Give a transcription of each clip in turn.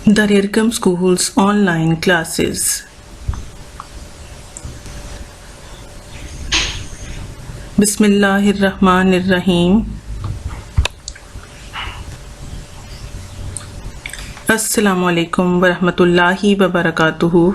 The Rirkam Schools online classes. Bismillahirrahmanirrahim. Assalamu alaikum warahmatullahi wabarakatuhu.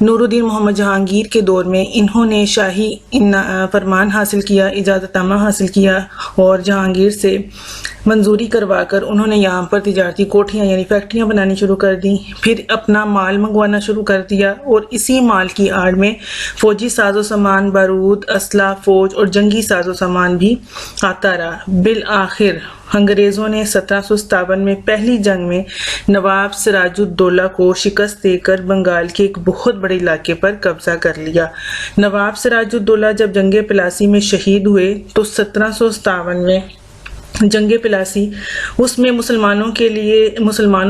Nooruddin محمد جہانگیر کے دور میں انہوں نے شاہی فرمان حاصل کیا، اجازت نامہ حاصل کیا اور جہانگیر سے منظوری کروا کر انہوں نے یہاں پر تجارتی کوٹھیاں یعنی فیکٹریاں بنانی شروع کر دیں، پھر اپنا مال منگوانا شروع کر دیا اور اسی مال کی آڑ میں فوجی ساز و سامان، بارود، اسلحہ، فوج اور جنگی ساز و سامان بھی آتا رہا۔ بالآخر انگریزوں نے 1757 میں پہلی جنگ میں نواب سراج الدولہ کو شکست دے کر بنگال کے ایک بہت بڑے علاقے پر قبضہ کر لیا۔ نواب سراج الدولہ جب جنگ پلاسی میں شہید ہوئے تو 1757 میں جنگ پلاسی، اس میں مسلمانوں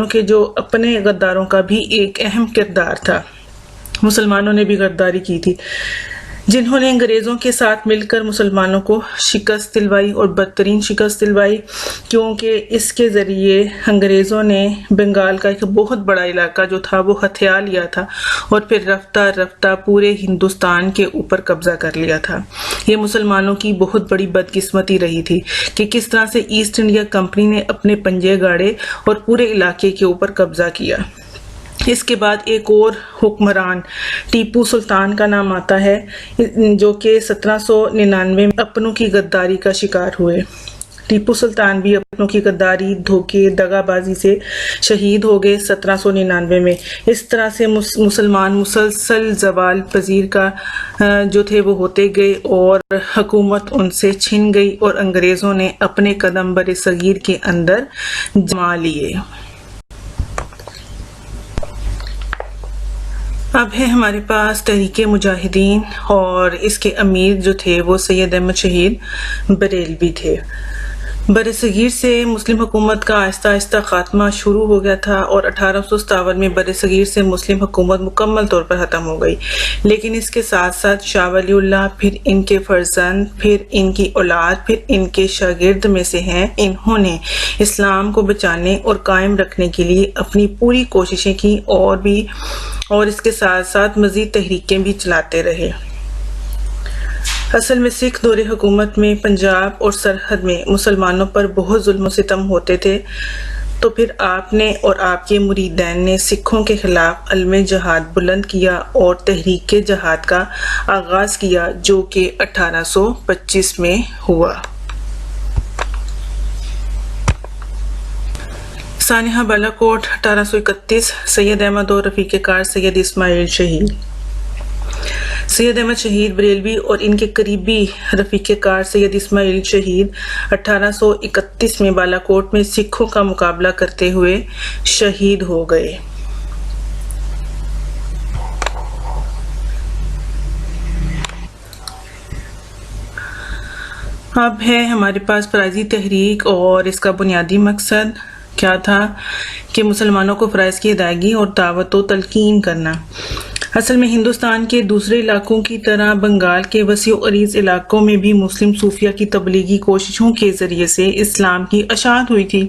کے جو اپنے غداروں کا بھی ایک اہم کردار تھا۔ مسلمانوں نے بھی غداری کی تھی، جنہوں نے انگریزوں کے ساتھ مل کر مسلمانوں کو شکست دلوائی اور بدترین شکست دلوائی، کیونکہ اس کے ذریعے انگریزوں نے بنگال کا ایک بہت بڑا علاقہ جو تھا وہ ہتھیا لیا تھا اور پھر رفتہ رفتہ پورے ہندوستان کے اوپر قبضہ کر لیا تھا۔ یہ مسلمانوں کی بہت بڑی بدقسمتی رہی تھی کہ کس طرح سے ایسٹ انڈیا کمپنی نے اپنے پنجے گاڑے اور پورے علاقے کے اوپر قبضہ کیا۔ اس کے بعد ایک اور حکمران ٹیپو سلطان کا نام آتا ہے، جو کہ 1799 میں اپنوں کی غداری کا شکار ہوئے۔ ٹیپو سلطان بھی اپنوں کی غداری، دھوکے، دغا بازی سے شہید ہو گئے 1799 میں۔ اس طرح سے مسلمان مسلسل زوال پذیر کا جو تھے وہ ہوتے گئے اور حکومت ان سے چھن گئی اور انگریزوں نے اپنے قدم بر صغیر کے اندر جما لیے۔ اب ہے ہمارے پاس تحریک مجاہدین اور اس کے امیر جو تھے وہ سید احمد شہید بریلوی تھے۔ برصغیر سے مسلم حکومت کا آہستہ آہستہ خاتمہ شروع ہو گیا تھا اور 1857 میں برصغیر سے مسلم حکومت مکمل طور پر ختم ہو گئی، لیکن اس کے ساتھ ساتھ شاہ ولی اللہ، پھر ان کے فرزند، پھر ان کی اولاد، پھر ان کے شاگرد میں سے ہیں، انہوں نے اسلام کو بچانے اور قائم رکھنے کے لیے اپنی پوری کوششیں کی اور اس کے ساتھ ساتھ مزید تحریکیں بھی چلاتے رہے۔ اصل میں سکھ دور حکومت میں پنجاب اور سرحد میں مسلمانوں پر بہت ظلم و ستم ہوتے تھے، تو پھر آپ نے اور آپ کے مریدین نے سکھوں کے خلاف علم جہاد بلند کیا اور تحریک جہاد کا آغاز کیا، جو کہ 1825 میں ہوا۔ سانحہ بالا کوٹ 1831 سید احمد اور رفیق کار سید اسماعیل شہید۔ سید احمد شہید بریلوی اور ان کے قریبی رفیق کار سید اسماعیل شہید 1831 میں بالا کوٹ میں سکھوں کا مقابلہ کرتے ہوئے شہید ہو گئے۔ اب ہے ہمارے پاس فرائضی تحریک اور اس کا بنیادی مقصد کیا تھا کہ مسلمانوں کو فرائض کی ادائیگی اور دعوت و تلقین کرنا۔ اصل میں ہندوستان کے دوسرے علاقوں کی طرح بنگال کے وسیع و عریض علاقوں میں بھی مسلم صوفیہ کی تبلیغی کوششوں کے ذریعے سے اسلام کی اشاعت ہوئی تھی۔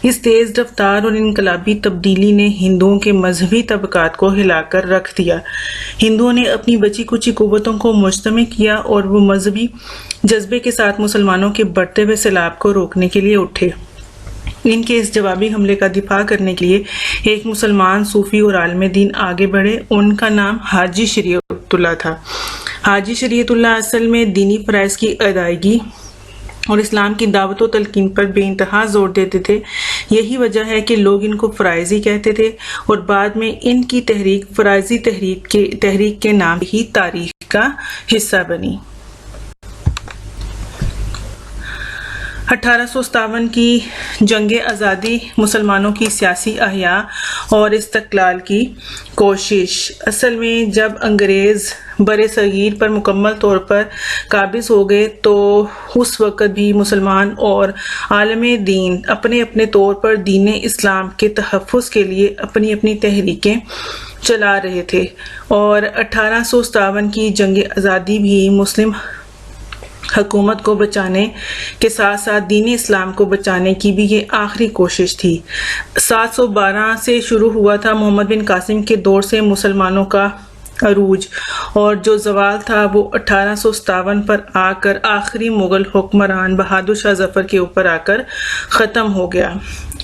اس تیز رفتار اور انقلابی تبدیلی نے ہندوؤں کے مذہبی طبقات کو ہلا کر رکھ دیا۔ ہندوؤں نے اپنی بچی کچی قوتوں کو مجتمع کیا اور وہ مذہبی جذبے کے ساتھ مسلمانوں کے بڑھتے ہوئے سیلاب کو روکنے کے لیے اٹھے۔ ان کے اس جوابی حملے کا دفاع کرنے کے لیے ایک مسلمان صوفی اور عالم دین آگے بڑھے، ان کا نام حاجی شریعت اللہ تھا۔ حاجی شریعت اللہ اصل میں دینی فرائض کی ادائیگی اور اسلام کی دعوت و تلقین پر بے انتہا زور دیتے تھے۔ یہی وجہ ہے کہ لوگ ان کو فرائضی کہتے تھے اور بعد میں ان کی تحریک فرائضی تحریک کے نام ہی تاریخ کا حصہ بنی۔ 1857 کی جنگ آزادی مسلمانوں کی سیاسی احیاء اور استقلال کی کوشش۔ اصل میں جب انگریز بر صغیر پر مکمل طور پر قابض ہو گئے تو اس وقت بھی مسلمان اور عالم دین اپنے اپنے طور پر دین اسلام کے تحفظ کے لیے اپنی اپنی تحریکیں چلا رہے تھے، اور 1857 کی جنگ آزادی بھی مسلم حکومت کو بچانے کے ساتھ ساتھ دین اسلام کو بچانے کی بھی یہ آخری کوشش تھی۔ 712 سے شروع ہوا تھا محمد بن قاسم کے دور سے مسلمانوں کا عروج، اور جو زوال تھا وہ 1857 پر آ کر آخری مغل حکمران بہادر شاہ ظفر کے اوپر آ کر ختم ہو گیا۔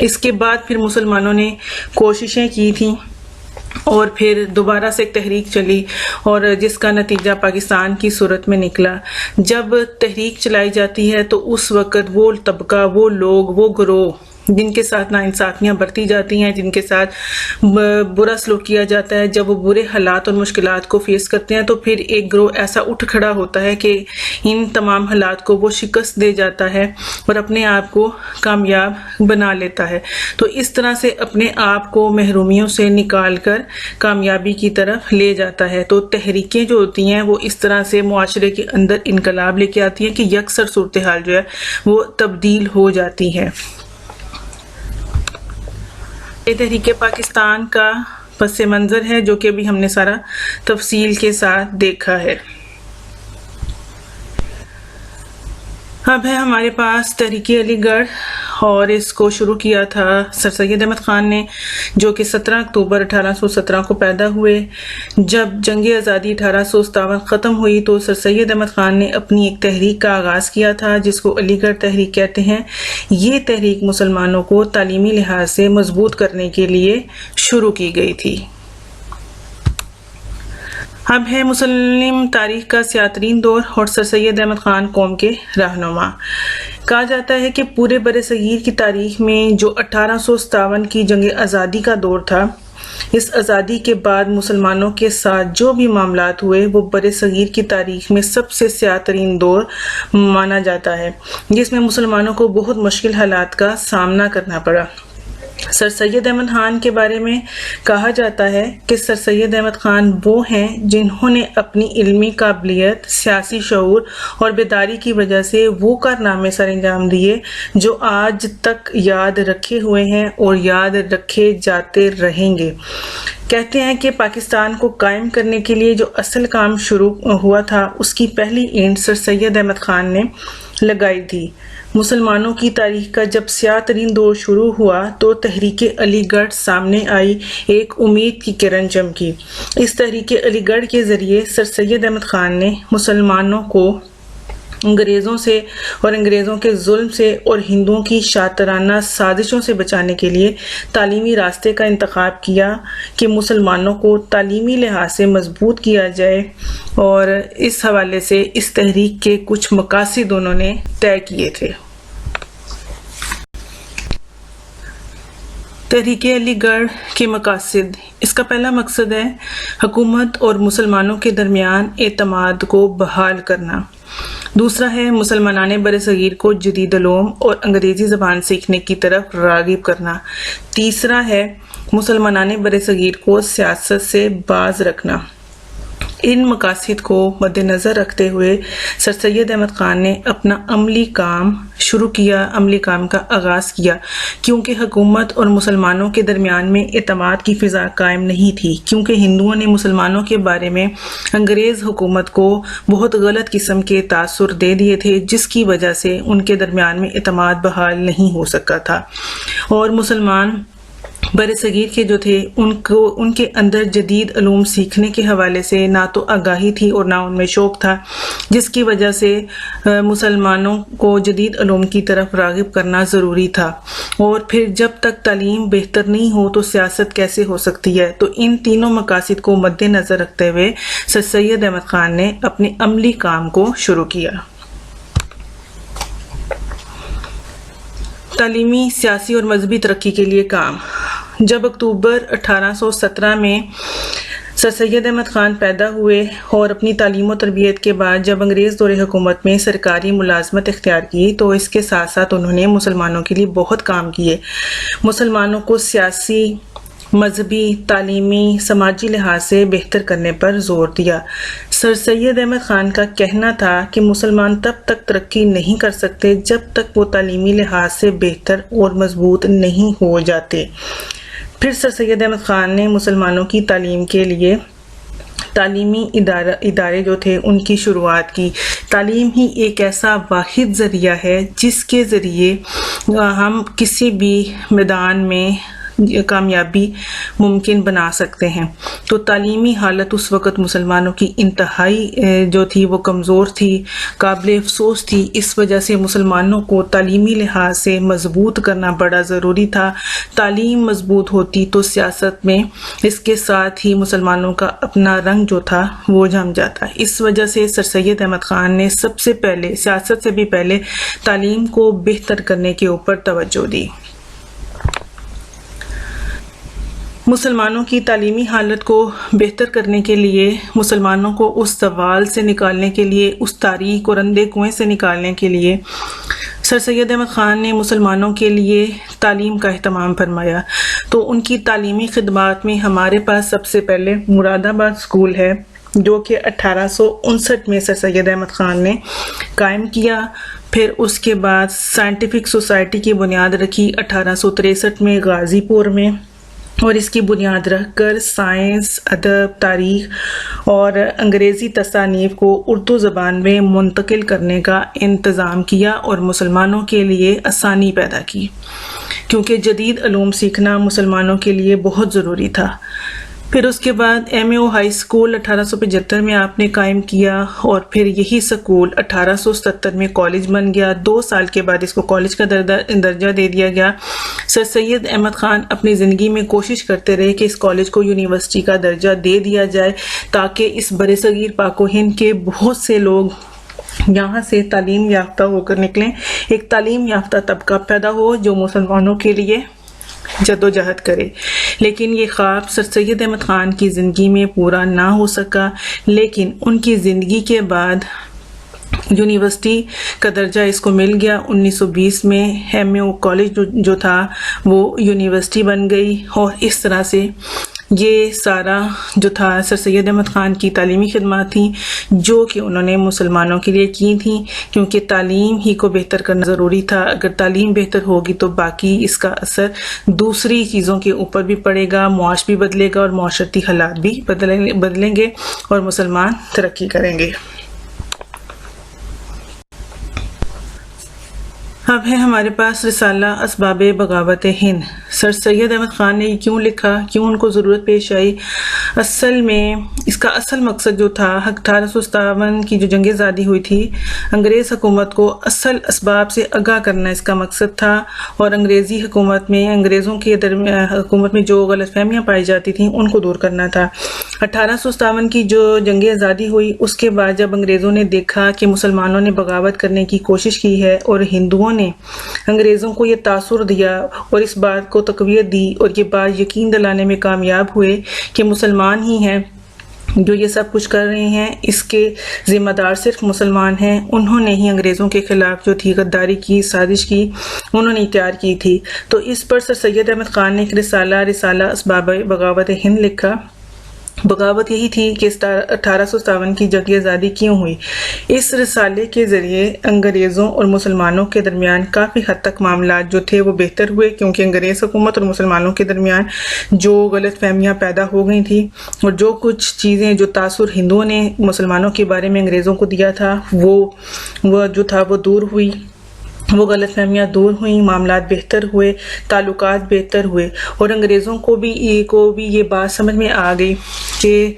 اس کے بعد پھر مسلمانوں نے کوششیں کی تھیں اور پھر دوبارہ سے ایک تحریک چلی اور جس کا نتیجہ پاکستان کی صورت میں نکلا۔ جب تحریک چلائی جاتی ہے تو اس وقت وہ طبقہ، وہ لوگ، وہ گروہ جن کے ساتھ ناانصافیاں برتی جاتی ہیں، جن کے ساتھ برا سلوک کیا جاتا ہے، جب وہ برے حالات اور مشکلات کو فیس کرتے ہیں تو پھر ایک گروہ ایسا اٹھ کھڑا ہوتا ہے کہ ان تمام حالات کو وہ شکست دے جاتا ہے اور اپنے آپ کو کامیاب بنا لیتا ہے۔ تو اس طرح سے اپنے آپ کو محرومیوں سے نکال کر کامیابی کی طرف لے جاتا ہے۔ تو تحریکیں جو ہوتی ہیں وہ اس طرح سے معاشرے کے اندر انقلاب لے کے آتی ہیں کہ یکسر صورتحال جو ہے وہ تبدیل ہو جاتی ہے۔ یہ تحریک پاکستان کا پس منظر ہے جو کہ ابھی ہم نے سارا تفصیل کے ساتھ دیکھا ہے۔ اب ہے ہمارے پاس تحریک علی گڑھ، اور اس کو شروع کیا تھا سر سید احمد خان نے، جو کہ 17 اکتوبر 1817 کو پیدا ہوئے۔ جب جنگ آزادی 1857 ختم ہوئی تو سر سید احمد خان نے اپنی ایک تحریک کا آغاز کیا تھا جس کو علی گڑھ تحریک کہتے ہیں۔ یہ تحریک مسلمانوں کو تعلیمی لحاظ سے مضبوط کرنے کے لیے شروع کی گئی تھی۔ اب ہے مسلم تاریخ کا سیاہ ترین دور اور سر سید احمد خان قوم کے رہنما۔ کہا جاتا ہے کہ پورے بر صغیر کی تاریخ میں جو 1857 کی جنگ آزادی کا دور تھا، اس آزادی کے بعد مسلمانوں کے ساتھ جو بھی معاملات ہوئے وہ بر صغیر کی تاریخ میں سب سے سیاہ ترین دور مانا جاتا ہے، جس میں مسلمانوں کو بہت مشکل حالات کا سامنا کرنا پڑا۔ سر سید احمد خان کے بارے میں کہا جاتا ہے کہ سر سید احمد خان وہ ہیں جنہوں نے اپنی علمی قابلیت، سیاسی شعور اور بیداری کی وجہ سے وہ کارنامے سر انجام دیے جو آج تک یاد رکھے ہوئے ہیں اور یاد رکھے جاتے رہیں گے۔ کہتے ہیں کہ پاکستان کو قائم کرنے کے لیے جو اصل کام شروع ہوا تھا اس کی پہلی اینٹ سر سید احمد خان نے لگائی تھی۔ مسلمانوں کی تاریخ کا جب سیاہ ترین دور شروع ہوا تو تحریک علی گڑھ سامنے آئی، ایک امید کی کرن چمکی۔ اس تحریک علی گڑھ کے ذریعے سر سید احمد خان نے مسلمانوں کو انگریزوں سے اور انگریزوں کے ظلم سے اور ہندوؤں کی شاطرانہ سازشوں سے بچانے کے لیے تعلیمی راستے کا انتخاب کیا کہ مسلمانوں کو تعلیمی لحاظ سے مضبوط کیا جائے، اور اس حوالے سے اس تحریک کے کچھ مقاصد انہوں نے طے کیے تھے۔ تحریک علی گڑھ کے مقاصد: اس کا پہلا مقصد ہے حکومت اور مسلمانوں کے درمیان اعتماد کو بحال کرنا۔ دوسرا ہے مسلمانان بر صغیر کو جدید علوم اور انگریزی زبان سیکھنے کی طرف راغب کرنا۔ تیسرا ہے مسلمانان بر صغیر کو سیاست سے باز رکھنا۔ ان مقاصد کو مد نظر رکھتے ہوئے سر سید احمد خان نے اپنا عملی کام شروع کیا، عملی کام کا آغاز کیا، کیونکہ حکومت اور مسلمانوں کے درمیان میں اعتماد کی فضا قائم نہیں تھی، کیونکہ ہندوؤں نے مسلمانوں کے بارے میں انگریز حکومت کو بہت غلط قسم کے تاثر دے دیے تھے، جس کی وجہ سے ان کے درمیان میں اعتماد بحال نہیں ہو سکا تھا، اور مسلمان بر صغیر کے جو تھے ان کے اندر جدید علوم سیکھنے کے حوالے سے نہ تو آگاہی تھی اور نہ ان میں شوق تھا، جس کی وجہ سے مسلمانوں کو جدید علوم کی طرف راغب کرنا ضروری تھا۔ اور پھر جب تک تعلیم بہتر نہیں ہو تو سیاست کیسے ہو سکتی ہے؟ تو ان تینوں مقاصد کو مد نظر رکھتے ہوئے سر سید احمد خان نے اپنے عملی کام کو شروع کیا۔ تعلیمی، سیاسی اور مذہبی ترقی کے لیے کام۔ جب اکتوبر 1817 میں سر سید احمد خان پیدا ہوئے اور اپنی تعلیم و تربیت کے بعد جب انگریز دور حکومت میں سرکاری ملازمت اختیار کی تو اس کے ساتھ ساتھ انہوں نے مسلمانوں کے لیے بہت کام کیے۔ مسلمانوں کو سیاسی، مذہبی، تعلیمی، سماجی لحاظ سے بہتر کرنے پر زور دیا۔ سر سید احمد خان کا کہنا تھا کہ مسلمان تب تک ترقی نہیں کر سکتے جب تک وہ تعلیمی لحاظ سے بہتر اور مضبوط نہیں ہو جاتے۔ پھر سر سید احمد خان نے مسلمانوں کی تعلیم کے لیے تعلیمی ادارے جو تھے ان کی شروعات کی۔ تعلیم ہی ایک ایسا واحد ذریعہ ہے جس کے ذریعے ہم کسی بھی میدان میں کامیابی ممکن بنا سکتے ہیں۔ تو تعلیمی حالت اس وقت مسلمانوں کی انتہائی جو تھی وہ کمزور تھی، قابل افسوس تھی۔ اس وجہ سے مسلمانوں کو تعلیمی لحاظ سے مضبوط کرنا بڑا ضروری تھا۔ تعلیم مضبوط ہوتی تو سیاست میں اس کے ساتھ ہی مسلمانوں کا اپنا رنگ جو تھا وہ جم جاتا۔ اس وجہ سے سر سید احمد خان نے سب سے پہلے، سیاست سے بھی پہلے، تعلیم کو بہتر کرنے کے اوپر توجہ دی۔ مسلمانوں کی تعلیمی حالت کو بہتر کرنے کے لیے، مسلمانوں کو اس سوال سے نکالنے کے لیے، اس تاریک اور اندھے کنویں سے نکالنے کے لیے سر سید احمد خان نے مسلمانوں کے لیے تعلیم کا اہتمام فرمایا۔ تو ان کی تعلیمی خدمات میں ہمارے پاس سب سے پہلے مراد آباد اسکول ہے، جو کہ 1859 میں سر سید احمد خان نے قائم کیا۔ پھر اس کے بعد سائنٹیفک سوسائٹی کی بنیاد رکھی 1863 میں غازی پور میں، اور اس کی بنیاد رکھ کر سائنس، ادب، تاریخ اور انگریزی تصانیف کو اردو زبان میں منتقل کرنے کا انتظام کیا اور مسلمانوں کے لیے آسانی پیدا کی، کیونکہ جدید علوم سیکھنا مسلمانوں کے لیے بہت ضروری تھا۔ پھر اس کے بعد ایم اے او ہائی اسکول 1875 میں آپ نے قائم کیا، اور پھر یہی سکول 1877 میں کالج بن گیا۔ 2 سال کے بعد اس کو کالج کا درجہ دے دیا گیا۔ سر سید احمد خان اپنی زندگی میں کوشش کرتے رہے کہ اس کالج کو یونیورسٹی کا درجہ دے دیا جائے، تاکہ اس برصغیر پاک و ہند کے بہت سے لوگ یہاں سے تعلیم یافتہ ہو کر نکلیں، ایک تعلیم یافتہ طبقہ پیدا ہو جو مسلمانوں کے لیے جدوجہد کرے۔ لیکن یہ خواب سر سید احمد خان کی زندگی میں پورا نہ ہو سکا، لیکن ان کی زندگی کے بعد یونیورسٹی کا درجہ اس کو مل گیا۔ 1920 میں ایم اے او کالج جو تھا وہ یونیورسٹی بن گئی، اور اس طرح سے یہ سارا جو تھا سر سید احمد خان کی تعلیمی خدمات تھیں، جو کہ انہوں نے مسلمانوں کے لیے کی تھیں، کیونکہ تعلیم ہی کو بہتر کرنا ضروری تھا۔ اگر تعلیم بہتر ہوگی تو باقی اس کا اثر دوسری چیزوں کے اوپر بھی پڑے گا، معاش بھی بدلے گا اور معاشرتی حالات بھی بدلیں گے اور مسلمان ترقی کریں گے۔ اب ہے ہمارے پاس رسالہ اسباب بغاوت ہند۔ سر سید احمد خان نے کیوں لکھا، کیوں ان کو ضرورت پیش آئی؟ اصل میں اس کا اصل مقصد جو تھا، 1857 کی جو جنگ آزادی ہوئی تھی، انگریز حکومت کو اصل اسباب سے آگاہ کرنا اس کا مقصد تھا، اور انگریزی حکومت میں، انگریزوں کے حکومت میں جو غلط فہمیاں پائی جاتی تھیں ان کو دور کرنا تھا۔ 1857 کی جو جنگ آزادی ہوئی، اس کے بعد جب انگریزوں نے دیکھا کہ مسلمانوں نے بغاوت کرنے کی کوشش کی ہے اور ہندوؤں نے انگریزوں کو یہ تاثر دیا اور اس بات کو تقویت دی اور یہ بات یقین دلانے میں کامیاب ہوئے کہ مسلمان ہی ہیں جو یہ سب کچھ کر رہے ہیں، اس کے ذمہ دار صرف مسلمان ہیں، انہوں نے ہی انگریزوں کے خلاف جو تھی غداری کی، سازش کی، انہوں نے تیار کی تھی۔ تو اس پر سر سید احمد خان نے ایک رسالہ اسباب بغاوت ہند لکھا۔ بغاوت یہی تھی کہ 1857 کی جنگ آزادی کیوں ہوئی۔ اس رسالے کے ذریعے انگریزوں اور مسلمانوں کے درمیان کافی حد تک معاملات جو تھے وہ بہتر ہوئے، کیونکہ انگریز حکومت اور مسلمانوں کے درمیان جو غلط فہمیاں پیدا ہو گئی تھیں اور جو کچھ چیزیں، جو تاثر ہندوؤں نے مسلمانوں کے بارے میں انگریزوں کو دیا تھا، وہ جو تھا وہ دور ہوئی، وہ غلط فہمیاں دور ہوئیں، معاملات بہتر ہوئے، تعلقات بہتر ہوئے، اور انگریزوں کو بھی یہ بات سمجھ میں آ گئی کہ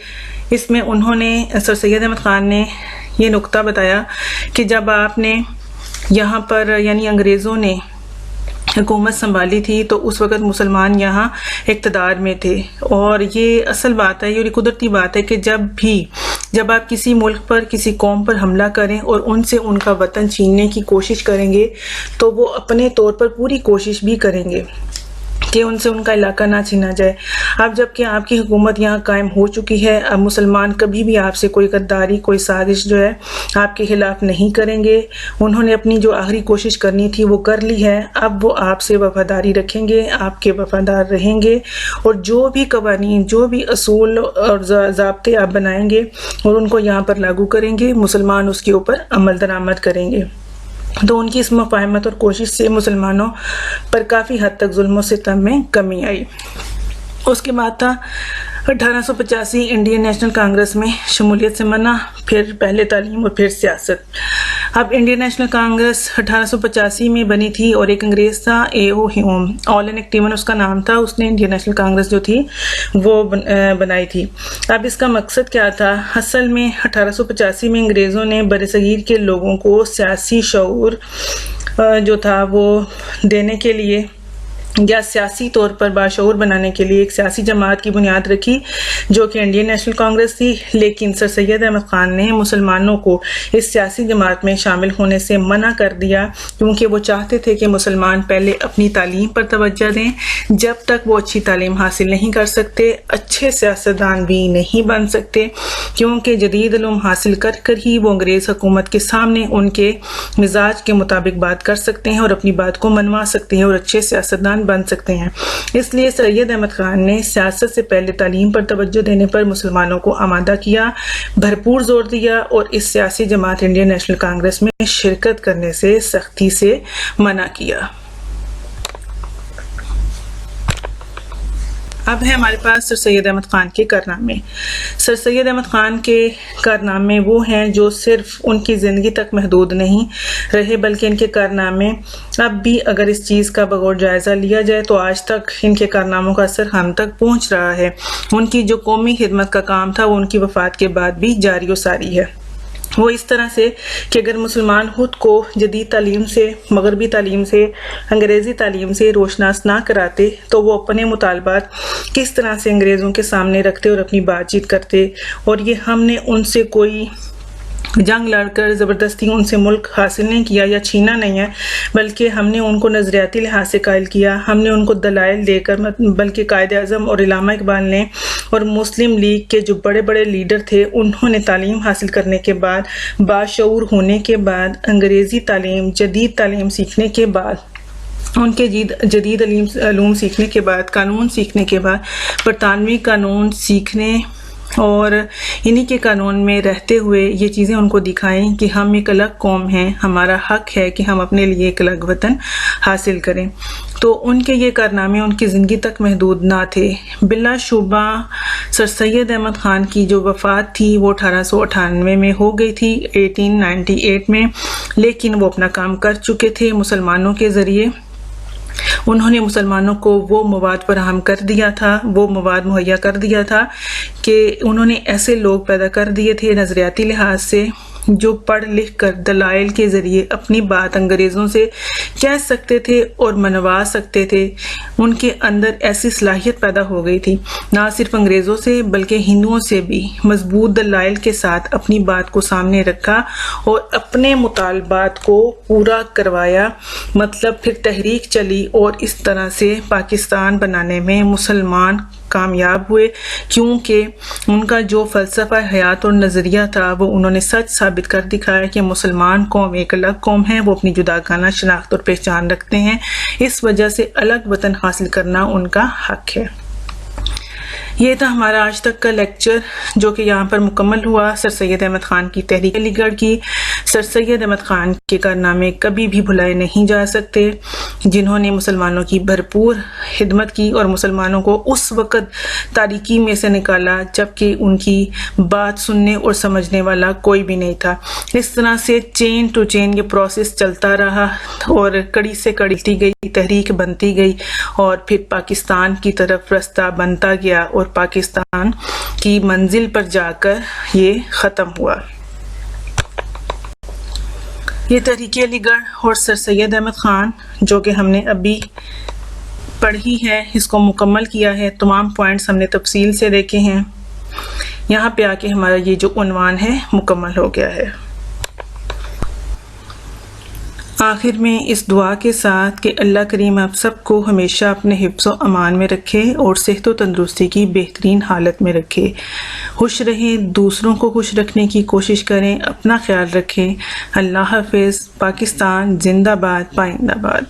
اس میں انہوں نے، سر سید احمد خان نے یہ نقطہ بتایا کہ جب آپ نے یہاں پر، یعنی انگریزوں نے حکومت سنبھالی تھی تو اس وقت مسلمان یہاں اقتدار میں تھے، اور یہ اصل بات ہے، یہ قدرتی بات ہے کہ جب آپ کسی ملک پر، کسی قوم پر حملہ کریں اور ان سے ان کا وطن چھیننے کی کوشش کریں گے تو وہ اپنے طور پر پوری کوشش بھی کریں گے کہ ان سے ان کا علاقہ نہ چھینا جائے۔ اب جب کہ آپ کی حکومت یہاں قائم ہو چکی ہے، اب مسلمان کبھی بھی آپ سے کوئی غداری، کوئی سازش جو ہے آپ کے خلاف نہیں کریں گے۔ انہوں نے اپنی جو آخری کوشش کرنی تھی وہ کر لی ہے، اب وہ آپ سے وفاداری رکھیں گے، آپ کے وفادار رہیں گے، اور جو بھی قوانین، جو بھی اصول اور ضابطے آپ بنائیں گے اور ان کو یہاں پر لاگو کریں گے، مسلمان اس کے اوپر عمل درآمد کریں گے۔ تو ان کی اس مفاہمت اور کوشش سے مسلمانوں پر کافی حد تک ظلم و ستم میں کمی آئی۔ اس کے بعد تھا 1885 انڈین نیشنل کانگریس میں شمولیت سے منع، پھر پہلے تعلیم اور پھر سیاست۔ اب انڈین نیشنل کانگریس 1885 میں بنی تھی اور ایک انگریز تھا A.O. ہیوم، آلن ایکٹیون اس کا نام تھا، اس نے انڈین نیشنل کانگریس جو تھی وہ بنائی تھی۔ اب اس کا مقصد کیا تھا؟ اصل میں 1885 میں انگریزوں نے برصغیر کے لوگوں کو سیاسی شعور جو تھا وہ دینے کے لیے یا سیاسی طور پر باشعور بنانے کے لیے ایک سیاسی جماعت کی بنیاد رکھی جو کہ انڈین نیشنل کانگریس تھی، لیکن سر سید احمد خان نے مسلمانوں کو اس سیاسی جماعت میں شامل ہونے سے منع کر دیا، کیونکہ وہ چاہتے تھے کہ مسلمان پہلے اپنی تعلیم پر توجہ دیں۔ جب تک وہ اچھی تعلیم حاصل نہیں کر سکتے اچھے سیاستدان بھی نہیں بن سکتے، کیونکہ جدید علوم حاصل کر کر ہی وہ انگریز حکومت کے سامنے ان کے مزاج کے مطابق بات کر سکتے ہیں اور اپنی بات کو منوا سکتے ہیں اور اچھے سیاستدان بن سکتے ہیں۔ اس لیے سید احمد خان نے سیاست سے پہلے تعلیم پر توجہ دینے پر مسلمانوں کو آمادہ کیا، بھرپور زور دیا اور اس سیاسی جماعت انڈین نیشنل کانگریس میں شرکت کرنے سے سختی سے منع کیا۔ اب ہے ہمارے پاس سر سید احمد خان کے کارنامے۔ سر سید احمد خان کے کارنامے وہ ہیں جو صرف ان کی زندگی تک محدود نہیں رہے، بلکہ ان کے کارنامے اب بھی اگر اس چیز کا بغور جائزہ لیا جائے تو آج تک ان کے کارناموں کا اثر ہم تک پہنچ رہا ہے۔ ان کی جو قومی خدمت کا کام تھا وہ ان کی وفات کے بعد بھی جاری و ساری ہے۔ وہ اس طرح سے کہ اگر مسلمان خود کو جدید تعلیم سے، مغربی تعلیم سے، انگریزی تعلیم سے روشناس نہ کراتے تو وہ اپنے مطالبات کس طرح سے انگریزوں کے سامنے رکھتے اور اپنی بات چیت کرتے، اور یہ ہم نے ان سے کوئی جنگ لڑ کر زبردستی ان سے ملک حاصل نہیں کیا یا چھینا نہیں ہے، بلکہ ہم نے ان کو نظریاتی لحاظ سے قائل کیا، ہم نے ان کو دلائل دے کر، بلکہ قائد اعظم اور علامہ اقبال نے اور مسلم لیگ کے جو بڑے بڑے لیڈر تھے انہوں نے تعلیم حاصل کرنے کے بعد، باشعور ہونے کے بعد، انگریزی تعلیم، جدید تعلیم سیکھنے کے بعد، ان کے جدید علوم سیکھنے کے بعد، قانون سیکھنے کے بعد، برطانوی قانون سیکھنے اور انہی کے قانون میں رہتے ہوئے یہ چیزیں ان کو دکھائیں کہ ہم ایک الگ قوم ہیں، ہمارا حق ہے کہ ہم اپنے لیے ایک الگ وطن حاصل کریں۔ تو ان کے یہ کارنامے ان کی زندگی تک محدود نہ تھے۔ بلا شبہ سر سید احمد خان کی جو وفات تھی وہ 1898 میں ہو گئی تھی، 1898 میں، لیکن وہ اپنا کام کر چکے تھے مسلمانوں کے ذریعے۔ انہوں نے مسلمانوں کو وہ مواد فراہم کر دیا تھا، وہ مواد مہیا کر دیا تھا کہ انہوں نے ایسے لوگ پیدا کر دیے تھے نظریاتی لحاظ سے جو پڑھ لکھ کر دلائل کے ذریعے اپنی بات انگریزوں سے کہہ سکتے تھے اور منوا سکتے تھے۔ ان کے اندر ایسی صلاحیت پیدا ہو گئی تھی، نہ صرف انگریزوں سے بلکہ ہندوؤں سے بھی مضبوط دلائل کے ساتھ اپنی بات کو سامنے رکھا اور اپنے مطالبات کو پورا کروایا۔ مطلب پھر تحریک چلی اور اس طرح سے پاکستان بنانے میں مسلمان کامیاب ہوئے، کیونکہ ان کا جو فلسفہ حیات اور نظریہ تھا وہ انہوں نے سچ ثابت کر دکھایا کہ مسلمان قوم ایک الگ قوم ہے، وہ اپنی جداگانہ شناخت اور پہچان رکھتے ہیں، اس وجہ سے الگ وطن حاصل کرنا ان کا حق ہے۔ یہ تھا ہمارا آج تک کا لیکچر جو کہ یہاں پر مکمل ہوا سر سید احمد خان کی تحریک علی گڑھ کی۔ سر سید احمد خان کے کارنامے کبھی بھی بھلائے نہیں جا سکتے، جنہوں نے مسلمانوں کی بھرپور خدمت کی اور مسلمانوں کو اس وقت تاریکی میں سے نکالا جبکہ ان کی بات سننے اور سمجھنے والا کوئی بھی نہیں تھا۔ اس طرح سے چین ٹو چین یہ پروسیس چلتا رہا اور کڑی سے کڑی گئی، تحریک بنتی گئی اور پھر پاکستان کی طرف رستہ بنتا گیا اور پاکستان کی منزل پر جا کر یہ ختم ہوا۔ یہ تحریک علی گڑھ اور سر سید احمد خان جو کہ ہم نے ابھی پڑھی ہے، اس کو مکمل کیا ہے، تمام پوائنٹس ہم نے تفصیل سے دیکھے ہیں۔ یہاں پہ آ کے ہمارا یہ جو عنوان ہے مکمل ہو گیا ہے۔ آخر میں اس دعا کے ساتھ کہ اللہ کریم آپ سب کو ہمیشہ اپنے حفظ و امان میں رکھے اور صحت و تندرستی کی بہترین حالت میں رکھے، خوش رہیں، دوسروں کو خوش رکھنے کی کوشش کریں، اپنا خیال رکھیں۔ اللہ حافظ۔ پاکستان زندہ باد، پائندہ باد۔